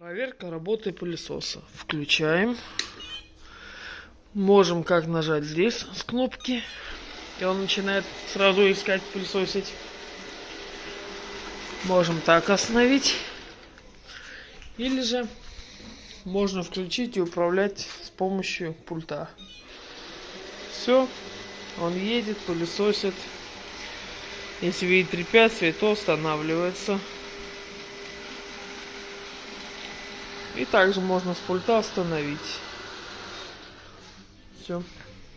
Проверка работы пылесоса. Включаем. Можем как нажать здесь с кнопки, и он начинает сразу искать, пылесосить. Можем так остановить. Или же можно включить и управлять с помощью пульта. Все, он едет, пылесосит. Если видит препятствие, то останавливается. И также можно с пульта остановить. Все.